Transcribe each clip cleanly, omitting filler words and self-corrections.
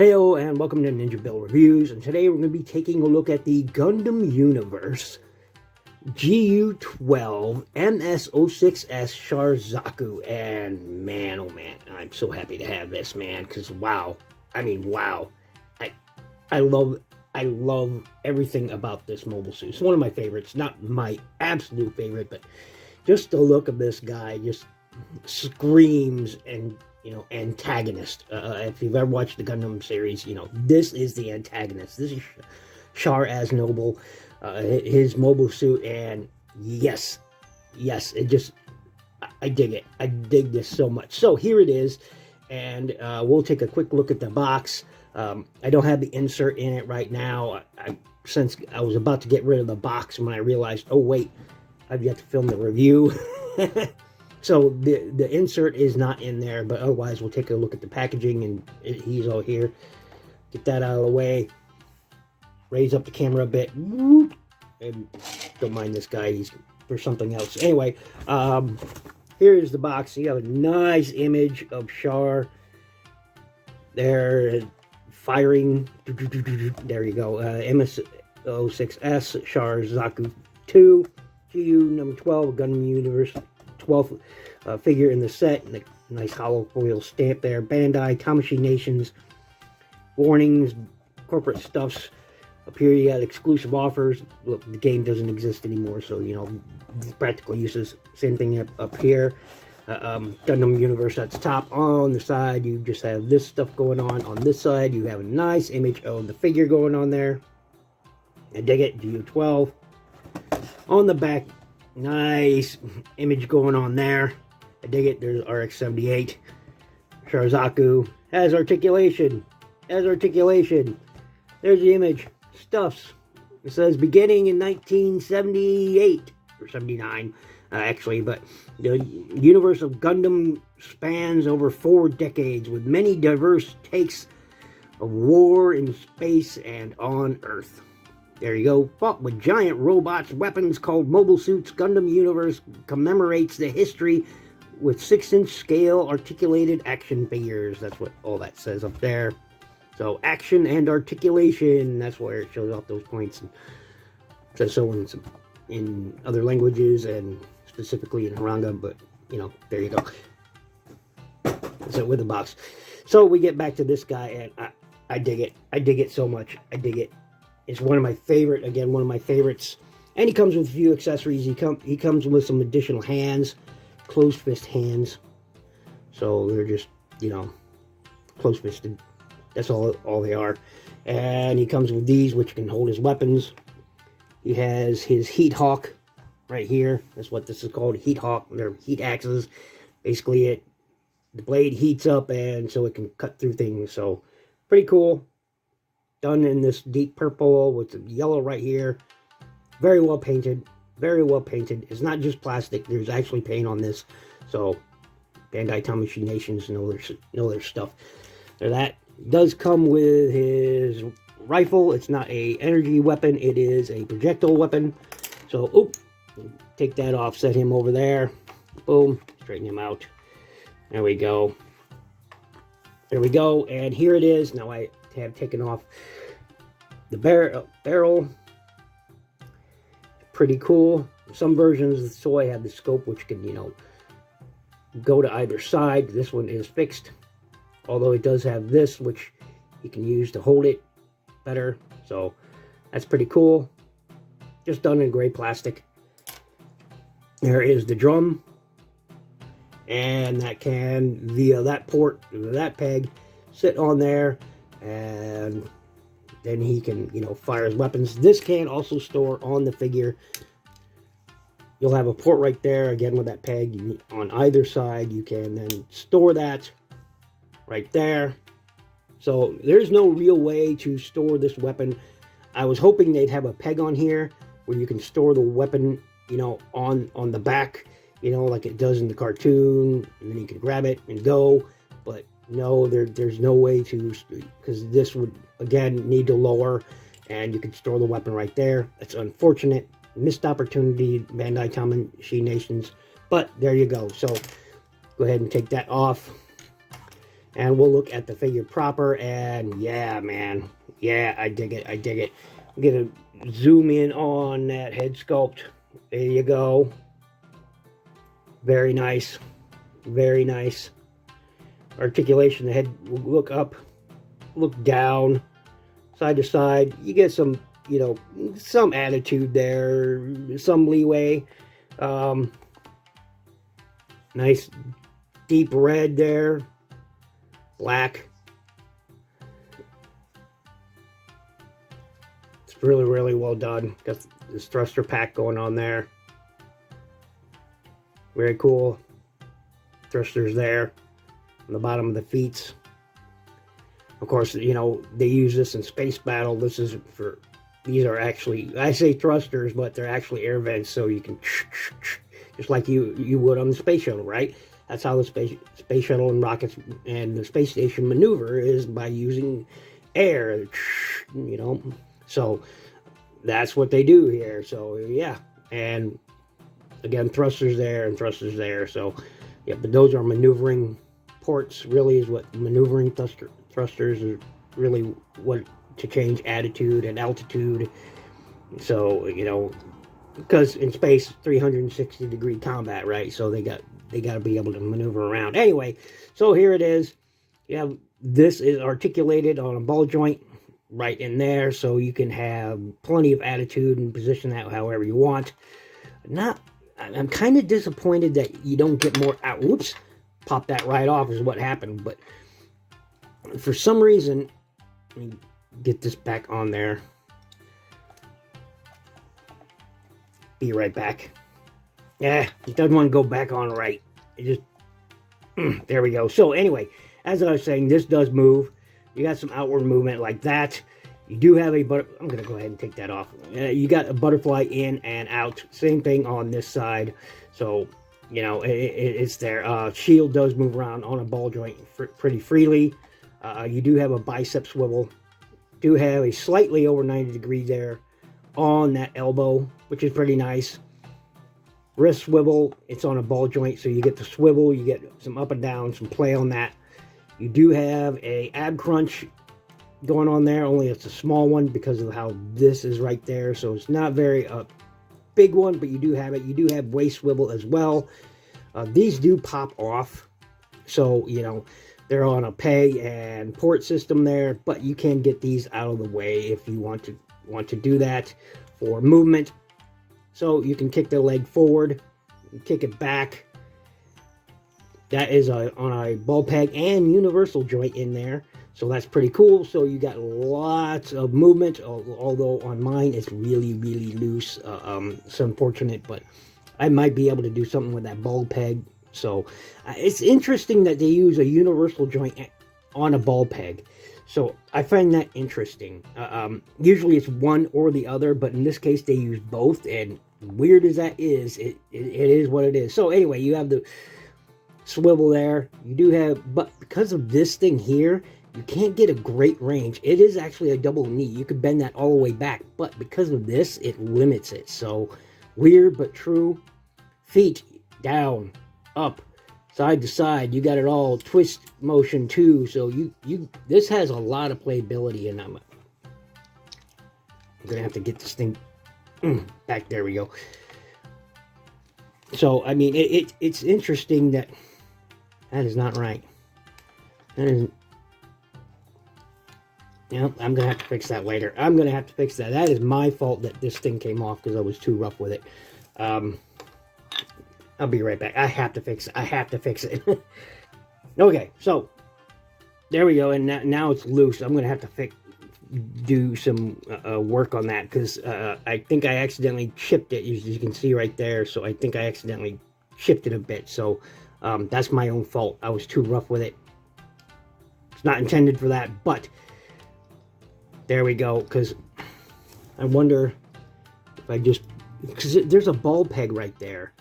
Heyo, and welcome to NinjaBill Reviews, and today we're going to be taking a look at the Gundam Universe GU12 MS06S Chars Zaku, and man, oh man, I'm so happy to have this, man, because wow, wow, I love everything about this mobile suit. It's one of my favorites, not my absolute favorite, but just the look of this guy just screams and antagonist. If you've ever watched the Gundam series, this is the antagonist. This is Char as Noble, his mobile suit, and yes, it just, I dig it. I dig this so much. So here it is, and we'll take a quick look at the box. I don't have the insert in it right now. Since I was about to get rid of the box when I realized, oh wait, I've yet to film the review. So the insert is not in there, but otherwise we'll take a look at the packaging, and he's all here. Get that out of the way. Raise up the camera a bit. Whoop, and don't mind this guy, he's for something else. Anyway, here is the box. You have a nice image of Char. There, firing. There you go. MS06S, Chars Zaku 2, GU number 12, Gundam Universe 12th figure in the set, and a nice hollow foil stamp there. BandaiTamashi Nations, warnings, corporate stuffs, up here you got exclusive offers. Look, the game doesn't exist anymore, so practical uses. Same thing up here. Gundam Universe at the top. On the side you just have this stuff going on. On this side you have a nice image of the figure going on there. I dig it. GU12. On the back, nice image going on there. I dig it. There's RX-78. Chars Zaku has articulation. There's the image. Stuffs. It says beginning in 1978 or 79, actually. But the universe of Gundam spans over 4 decades with many diverse takes of war in space and on Earth. There you go. Fought with giant robots, weapons called mobile suits. Gundam Universe commemorates the history with 6-inch scale articulated action figures. That's what all that says up there. So action and articulation. That's where it shows off those points. And it says so in other languages and specifically in Haranga. But there you go. That's it with the box. So we get back to this guy, and I dig it. I dig it so much. I dig it. It's one of my favorite, again, one of my favorites. And he comes with a few accessories. He comes with some additional hands, closed fist hands. So they're just, closed fisted. That's all they are. And he comes with these, which can hold his weapons. He has his heat hawk right here. That's what this is called, heat hawk. They're heat axes. Basically, the blade heats up, and so it can cut through things. So pretty cool. Done in this deep purple with the yellow right here. Very well painted. Very well painted. It's not just plastic. There's actually paint on this. So BandaiTamashi Nations know their stuff. So that does come with his rifle. It's not a energy weapon. It is a projectile weapon. So, take that off. Set him over there. Boom. Straighten him out. There we go. There we go. And here it is. Now I have taken off the barrel. Pretty cool. Some versions of the toy have the scope, which can go to either side. This one is fixed, although it does have this, which you can use to hold it better. So that's pretty cool. Just done in gray plastic. There is the drum, and that can, via that port, that peg, sit on there, and then he can, fire his weapons. This can also store on the figure. You'll have a port right there, again with that peg. On either side, you can then store that right there. So there's no real way to store this weapon. I was hoping they'd have a peg on here where you can store the weapon, on the back, like it does in the cartoon, and then you can grab it and go. But no, there's no way to, because this would, again, need to lower, and you can store the weapon right there. It's unfortunate. Missed opportunity, BandaiTamashi Nations. But there you go. So go ahead and take that off. And we'll look at the figure proper, and yeah, man. Yeah, I dig it. I dig it. I'm going to zoom in on that head sculpt. There you go. Very nice. Very nice. Articulation. The head will look up, look down, side to side. You get some, you know, some attitude there, some leeway. Nice deep red there. Black. It's really, really well done. Got this thruster pack going on there. Very cool. Thrusters there on the bottom of the feet. Of course, you know, they use this in Space Battle. This is for, these are actually, I say thrusters, but they're actually air vents, so you can, just like you would on the space shuttle, right? That's how the space shuttle and rockets and the space station maneuver, is by using air, you know. So that's what they do here. So yeah, and again, thrusters there and thrusters there. So yeah, but those are maneuvering ports. Really, is what maneuvering thrusters is really what to change attitude and altitude. So you know, because in space, 360-degree combat, right? So they got to be able to maneuver around. Anyway, so here it is. Yeah, this is articulated on a ball joint right in there, so you can have plenty of attitude and position that however you want. I'm kind of disappointed that you don't get more out. Whoops, pop that right off is what happened. But for some reason, let me get this back on there. Be right back. Yeah, it doesn't want to go back on right. It just, there we go. So anyway, as I was saying, this does move. You got some outward movement like that. You do have a I'm going to go ahead and take that off. You got a butterfly in and out. Same thing on this side. So, you know, it's there. Shield does move around on a ball joint pretty freely. You do have a bicep swivel. Do have a slightly over 90 degree there on that elbow, which is pretty nice. Wrist swivel, it's on a ball joint, so you get the swivel, you get some up and down, some play on that. You do have a ab crunch going on there, only it's a small one because of how this is right there, so it's not very big one, but you do have it. You do have waist swivel as well. These do pop off, so you know they're on a pay and port system there, but you can get these out of the way if you want to do that for movement. So you can kick the leg forward, kick it back. That is on a ball peg and universal joint in there. So that's pretty cool. So you got lots of movement, although on mine it's really, really loose. It's unfortunate, but I might be able to do something with that ball peg. So it's interesting that they use a universal joint on a ball peg. So I find that interesting. Usually it's one or the other, but in this case they use both, and weird as that is, it is what it is. So anyway, you have the swivel there. You do have, but because of this thing here, you can't get a great range. It is actually a double knee. You could bend that all the way back, but because of this, it limits it. So weird but true. Feet down, up, side to side. You got it all twist motion too. So this has a lot of playability, and I'm gonna have to get this thing back. There we go. So I mean, it's interesting that is not right. That isn't. Yeah, I'm gonna have to fix that later. I'm gonna have to fix that. That is my fault that this thing came off because I was too rough with it. I'll be right back. I have to fix it. I have to fix it. Okay, so there we go. And now it's loose. I'm gonna have to do some work on that because I think I accidentally chipped it. As you can see right there. So I think I accidentally chipped it a bit. So that's my own fault. I was too rough with it. It's not intended for that, but there we go. Because I wonder if I just, because there's a ball peg right there.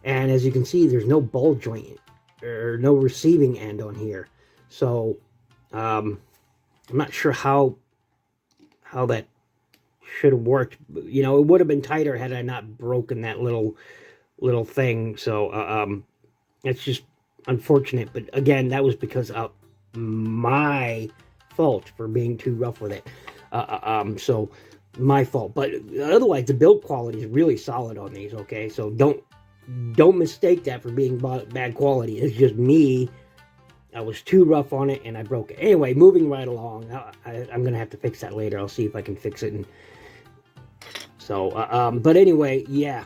And as you can see, there's no ball joint or no receiving end on here. So I'm not sure how that should have worked. You know, it would have been tighter had I not broken that little thing. So it's just unfortunate. But again, that was because my fault for being too rough with it. So my fault. But otherwise, the build quality is really solid on these. Okay, so don't mistake that for being bad quality. It's just me. I was too rough on it and I broke it. Anyway, moving right along. I'm gonna have to fix that later. I'll see if I can fix it. And so, but anyway, yeah,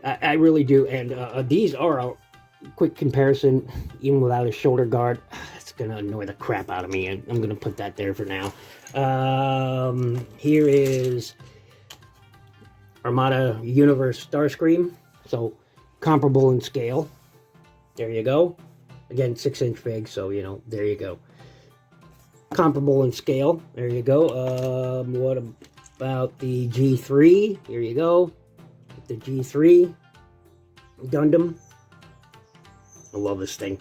I really do. And these are a quick comparison, even without a shoulder guard. It's gonna annoy the crap out of me. I'm gonna put that there for now. Here is Armada Universe Starscream. So comparable in scale. There you go. Again, 6-inch fig, so, you know, there you go. Comparable in scale. There you go. What about the G3? Here you go. The G3 Gundam. I love this thing.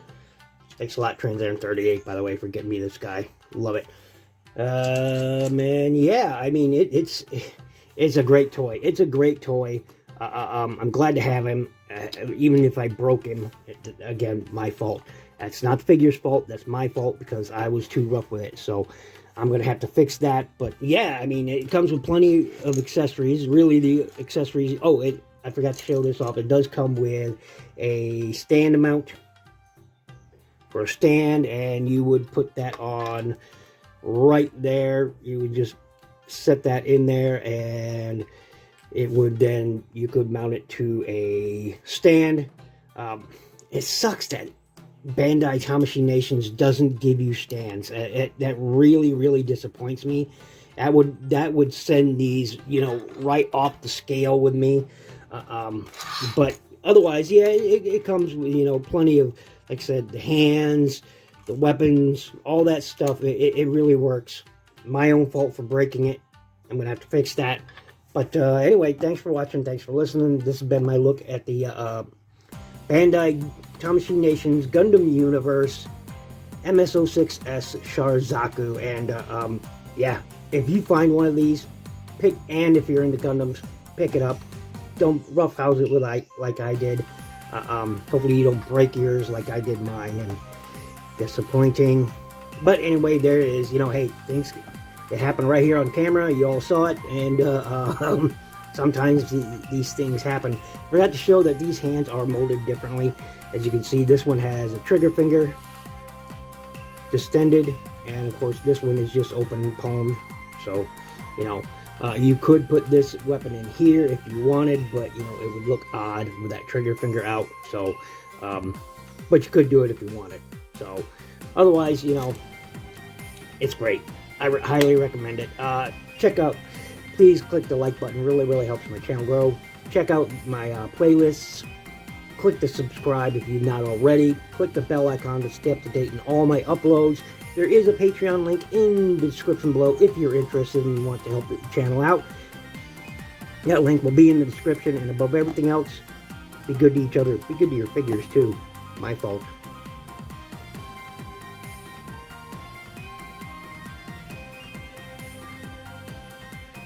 Thanks a lot, Transam 38, by the way, for getting me this guy. Love it. And yeah, I mean, it's a great toy. It's a great toy. I'm glad to have him, even if I broke him. Again, my fault. That's not the figure's fault. That's my fault because I was too rough with it. So I'm going to have to fix that. But yeah, I mean, it comes with plenty of accessories. Really, the accessories... Oh, I forgot to show this off. It does come with a stand mount for a stand, and you would put that on right there. You would just set that in there, and it would then, you could mount it to a stand. It sucks that BandaiTamashi Nations doesn't give you stands. That really, really disappoints me. That would send these, you know, right off the scale with me. But otherwise, yeah, it comes with, you know, plenty of, like I said, the hands, the weapons, all that stuff. It really works. My own fault for breaking it. I'm gonna have to fix that. But anyway, thanks for watching. Thanks for listening. This has been my look at the BandaiTamashi Nations Gundam Universe MS-06S Chars Zaku. And yeah, if you find one of these, and if you're into Gundams, pick it up. Don't roughhouse it with like I did. Hopefully you don't break yours like I did mine. And disappointing. But anyway, there it is. You know, hey, things... It happened right here on camera. You all saw it, and sometimes these things happen. I forgot to show that these hands are molded differently. As you can see, this one has a trigger finger distended, and of course this one is just open palm. So, you know, you could put this weapon in here if you wanted, but, you know, it would look odd with that trigger finger out. So, but you could do it if you wanted. So, otherwise, you know, it's great. I highly recommend it. Check out, please click the like button. Really, really helps my channel grow. Check out my playlists. Click the subscribe if you've not already. Click the bell icon to stay up to date in all my uploads. There is a Patreon link in the description below if you're interested and you want to help the channel out. That link will be in the description, and above everything else, be good to each other. Be good to your figures too. My fault.